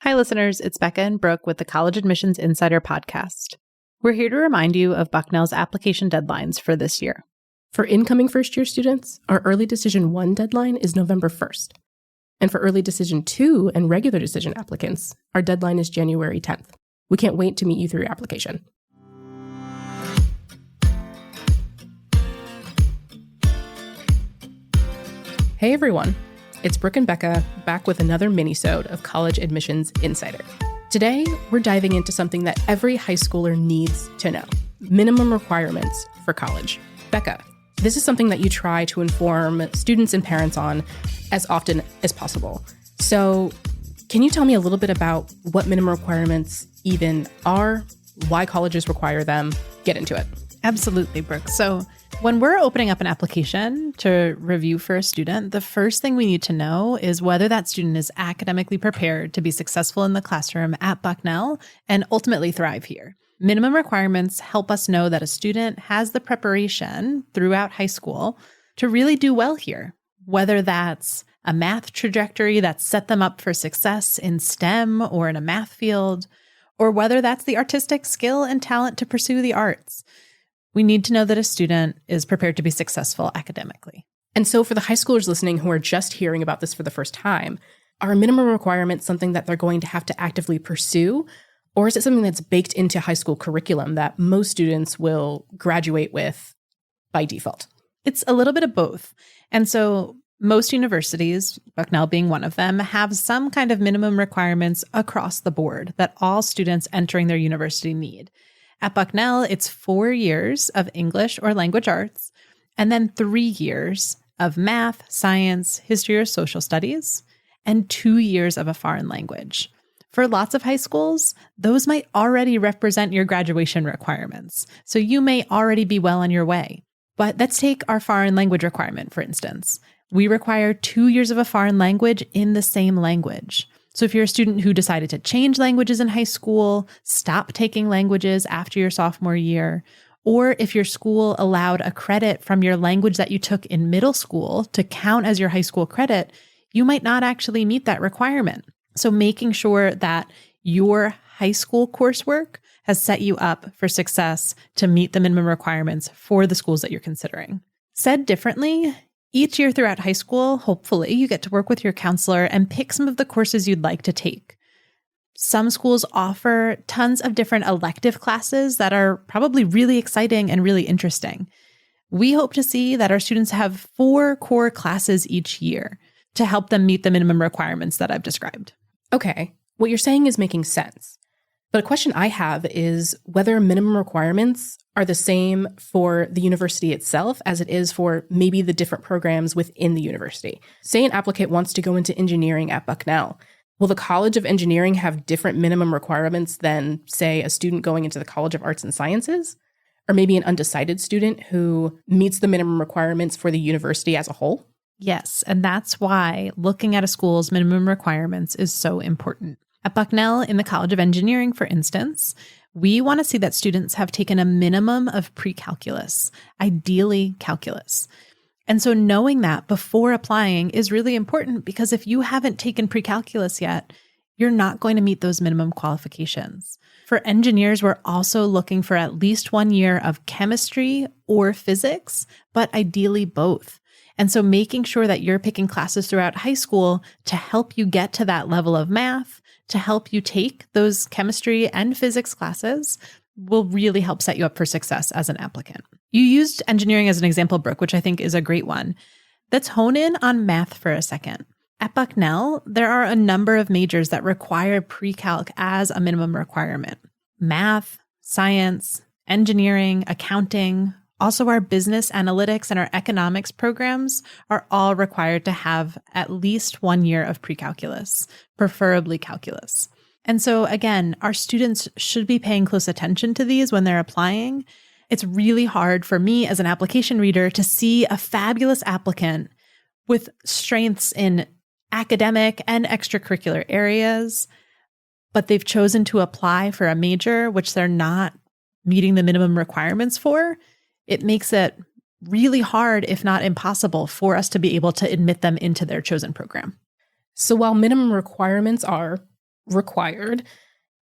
Hi, listeners. It's Becca and Brooke with the College Admissions Insider podcast. We're here to remind you of Bucknell's application deadlines for this year. For incoming first-year students, our Early Decision 1 deadline is November 1st. And for Early Decision 2 and Regular Decision applicants, our deadline is January 10th. We can't wait to meet you through your application. Hey everyone, it's Brooke and Becca back with another Minisode of College Admissions Insider. Today, we're diving into something that every high schooler needs to know: minimum requirements for college. Becca, this is something that you try to inform students and parents on as often as possible. So, can you tell me a little bit about what minimum requirements even are, why colleges require them? Get into it. Absolutely, Brooke. So when we're opening up an application to review for a student, the first thing we need to know is whether that student is academically prepared to be successful in the classroom at Bucknell and ultimately thrive here. Minimum requirements help us know that a student has the preparation throughout high school to really do well here, whether that's a math trajectory that set them up for success in STEM or in a math field, or whether that's the artistic skill and talent to pursue the arts. We need to know that a student is prepared to be successful academically. And so for the high schoolers listening who are just hearing about this for the first time, are minimum requirements something that they're going to have to actively pursue? Or is it something that's baked into high school curriculum that most students will graduate with by default? It's a little bit of both. And so most universities, Bucknell being one of them, have some kind of minimum requirements across the board that all students entering their university need. At Bucknell, it's 4 years of English or language arts, and then 3 years of math, science, history or social studies, and 2 years of a foreign language. For lots of high schools, those might already represent your graduation requirements, so you may already be well on your way. But let's take our foreign language requirement, for instance. We require 2 years of a foreign language in the same language. So if you're a student who decided to change languages in high school, stop taking languages after your sophomore year, or if your school allowed a credit from your language that you took in middle school to count as your high school credit, you might not actually meet that requirement. So making sure that your high school coursework has set you up for success to meet the minimum requirements for the schools that you're considering. Said differently, each year throughout high school, hopefully, you get to work with your counselor and pick some of the courses you'd like to take. Some schools offer tons of different elective classes that are probably really exciting and really interesting. We hope to see that our students have 4 core classes each year to help them meet the minimum requirements that I've described. Okay, what you're saying is making sense. But a question I have is whether minimum requirements are the same for the university itself as it is for maybe the different programs within the university. Say an applicant wants to go into engineering at Bucknell. Will the College of Engineering have different minimum requirements than, say, a student going into the College of Arts and Sciences? Or maybe an undecided student who meets the minimum requirements for the university as a whole? Yes, and that's why looking at a school's minimum requirements is so important. At Bucknell, in the College of Engineering, for instance, we want to see that students have taken a minimum of pre-calculus, ideally calculus. And so knowing that before applying is really important because if you haven't taken pre-calculus yet, you're not going to meet those minimum qualifications. For engineers, we're also looking for at least 1 year of chemistry or physics, but ideally both. And so making sure that you're picking classes throughout high school to help you get to that level of math, to help you take those chemistry and physics classes will really help set you up for success as an applicant. You used engineering as an example, Brooke, which I think is a great one. Let's hone in on math for a second. At Bucknell, there are a number of majors that require pre-calc as a minimum requirement. Math, science, engineering, accounting, also our business analytics and our economics programs are all required to have at least 1 year of pre-calculus, preferably calculus. And so again, our students should be paying close attention to these when they're applying. It's really hard for me as an application reader to see a fabulous applicant with strengths in academic and extracurricular areas, but they've chosen to apply for a major which they're not meeting the minimum requirements for. It makes it really hard, if not impossible, for us to be able to admit them into their chosen program. So while minimum requirements are required,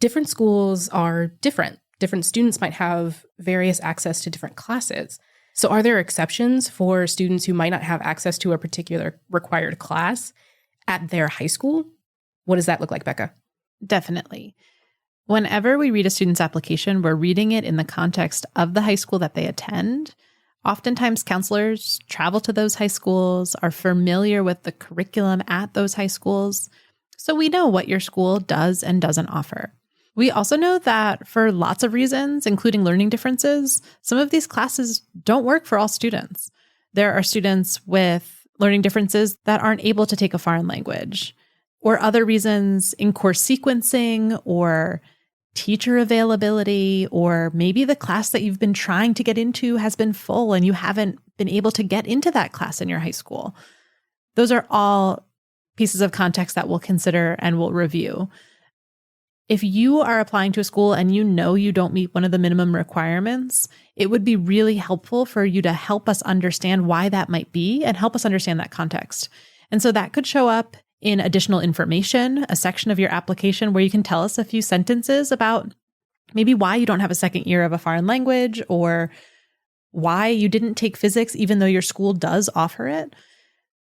different schools are different. Different students might have various access to different classes. So are there exceptions for students who might not have access to a particular required class at their high school? What does that look like, Becca? Definitely. Whenever we read a student's application, we're reading it in the context of the high school that they attend. Oftentimes, counselors travel to those high schools, are familiar with the curriculum at those high schools, so we know what your school does and doesn't offer. We also know that for lots of reasons, including learning differences, some of these classes don't work for all students. There are students with learning differences that aren't able to take a foreign language, or other reasons in course sequencing or teacher availability, or maybe the class that you've been trying to get into has been full and you haven't been able to get into that class in your high school. Those are all pieces of context that we'll consider and we'll review. If you are applying to a school and you know you don't meet one of the minimum requirements, it would be really helpful for you to help us understand why that might be and help us understand that context. And so that could show up in additional information, a section of your application where you can tell us a few sentences about maybe why you don't have a second year of a foreign language or why you didn't take physics even though your school does offer it.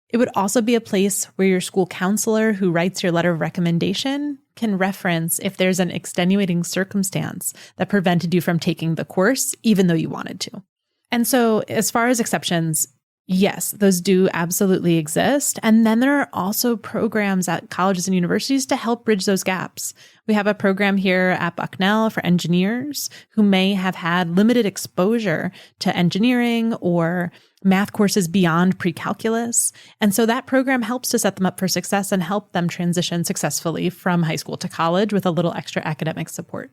It would also be a place where your school counselor who writes your letter of recommendation can reference if there's an extenuating circumstance that prevented you from taking the course, even though you wanted to. And so as far as exceptions, yes, those do absolutely exist. And then there are also programs at colleges and universities to help bridge those gaps. We have a program here at Bucknell for engineers who may have had limited exposure to engineering or math courses beyond pre-calculus. And so that program helps to set them up for success and help them transition successfully from high school to college with a little extra academic support.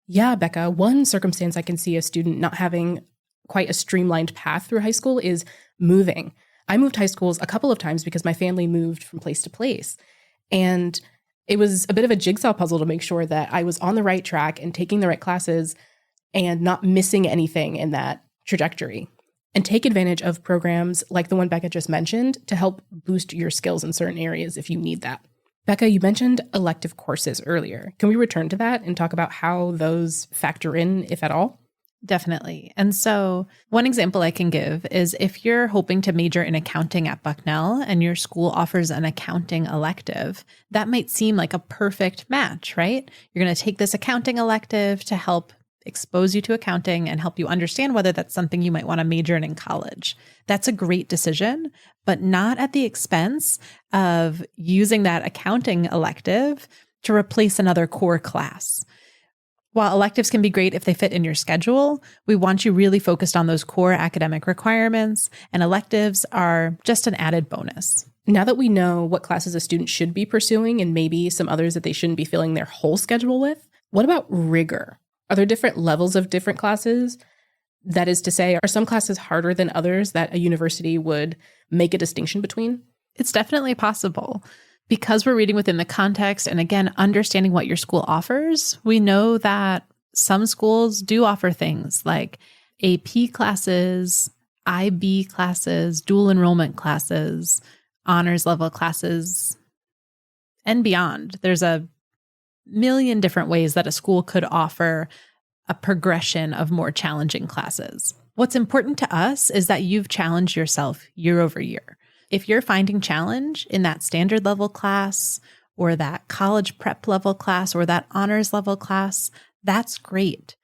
Yeah, Becca, one circumstance I can see a student not having quite a streamlined path through high school is moving. I moved high schools a couple of times because my family moved from place to place. And it was a bit of a jigsaw puzzle to make sure that I was on the right track and taking the right classes and not missing anything in that trajectory. And take advantage of programs like the one Becca just mentioned to help boost your skills in certain areas if you need that. Becca, you mentioned elective courses earlier. Can we return to that and talk about how those factor in, if at all? Definitely. And so one example I can give is if you're hoping to major in accounting at Bucknell and your school offers an accounting elective, that might seem like a perfect match, right? You're going to take this accounting elective to help expose you to accounting and help you understand whether that's something you might want to major in college. That's a great decision, but not at the expense of using that accounting elective to replace another core class. While electives can be great if they fit in your schedule, we want you really focused on those core academic requirements, and electives are just an added bonus. Now that we know what classes a student should be pursuing and maybe some others that they shouldn't be filling their whole schedule with, what about rigor? Are there different levels of different classes? That is to say, are some classes harder than others that a university would make a distinction between? It's definitely possible. Because we're reading within the context and again, understanding what your school offers, we know that some schools do offer things like AP classes, IB classes, dual enrollment classes, honors level classes, and beyond. There's a million different ways that a school could offer a progression of more challenging classes. What's important to us is that you've challenged yourself year over year. If you're finding challenge in that standard level class or that college prep level class or that honors level class, that's great.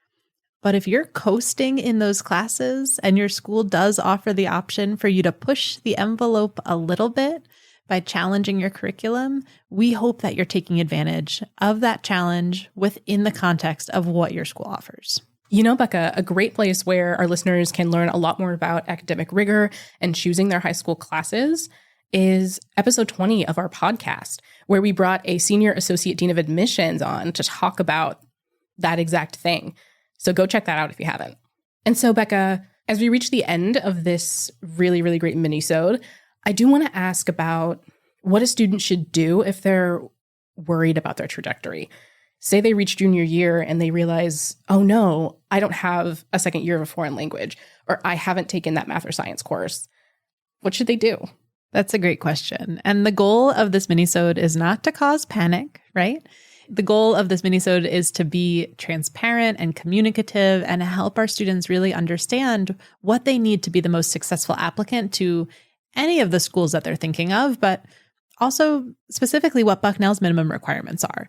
But if you're coasting in those classes and your school does offer the option for you to push the envelope a little bit by challenging your curriculum, we hope that you're taking advantage of that challenge within the context of what your school offers. You know, Becca, a great place where our listeners can learn a lot more about academic rigor and choosing their high school classes is episode 20 of our podcast, where we brought a senior associate dean of admissions on to talk about that exact thing. So go check that out if you haven't. And so, Becca, as we reach the end of this really, really great minisode, I do want to ask about what a student should do if they're worried about their trajectory. Say they reach junior year and they realize, oh no, I don't have a second year of a foreign language, or I haven't taken that math or science course. What should they do? That's a great question. And the goal of this minisode is not to cause panic, right? The goal of this minisode is to be transparent and communicative and help our students really understand what they need to be the most successful applicant to any of the schools that they're thinking of, but also specifically what Bucknell's minimum requirements are.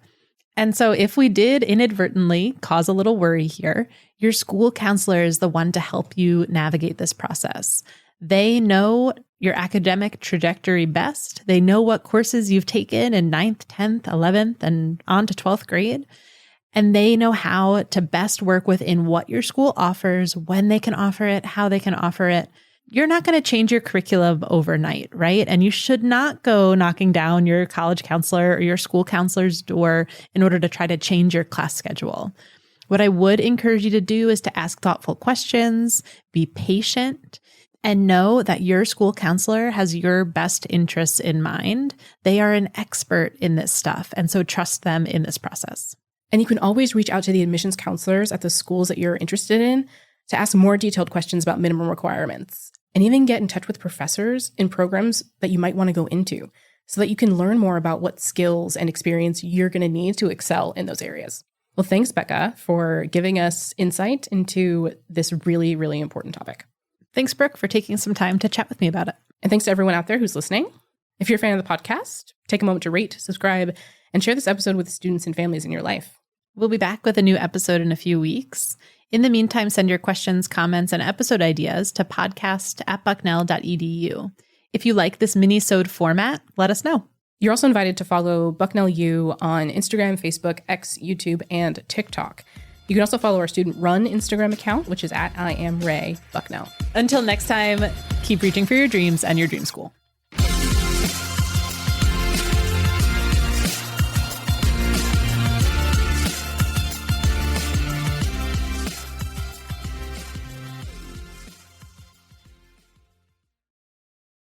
And so if we did inadvertently cause a little worry here, your school counselor is the one to help you navigate this process. They know your academic trajectory best. They know what courses you've taken in 9th, 10th, 11th, and on to 12th grade. And they know how to best work within what your school offers, when they can offer it, how they can offer it. You're not going to change your curriculum overnight, right? And you should not go knocking down your college counselor or your school counselor's door in order to try to change your class schedule. What I would encourage you to do is to ask thoughtful questions, be patient, and know that your school counselor has your best interests in mind. They are an expert in this stuff, and so trust them in this process. And you can always reach out to the admissions counselors at the schools that you're interested in to ask more detailed questions about minimum requirements, and even get in touch with professors in programs that you might want to go into so that you can learn more about what skills and experience you're going to need to excel in those areas. Well, thanks, Becca, for giving us insight into this really, really important topic. Thanks, Brooke, for taking some time to chat with me about it. And thanks to everyone out there who's listening. If you're a fan of the podcast, take a moment to rate, subscribe, and share this episode with students and families in your life. We'll be back with a new episode in a few weeks. In the meantime, send your questions, comments, and episode ideas to podcast@bucknell.edu. If you like this minisode format, let us know. You're also invited to follow Bucknell U on Instagram, Facebook, X, YouTube, and TikTok. You can also follow our student-run Instagram account, which is @IamRayBucknell. Until next time, keep reaching for your dreams and your dream school.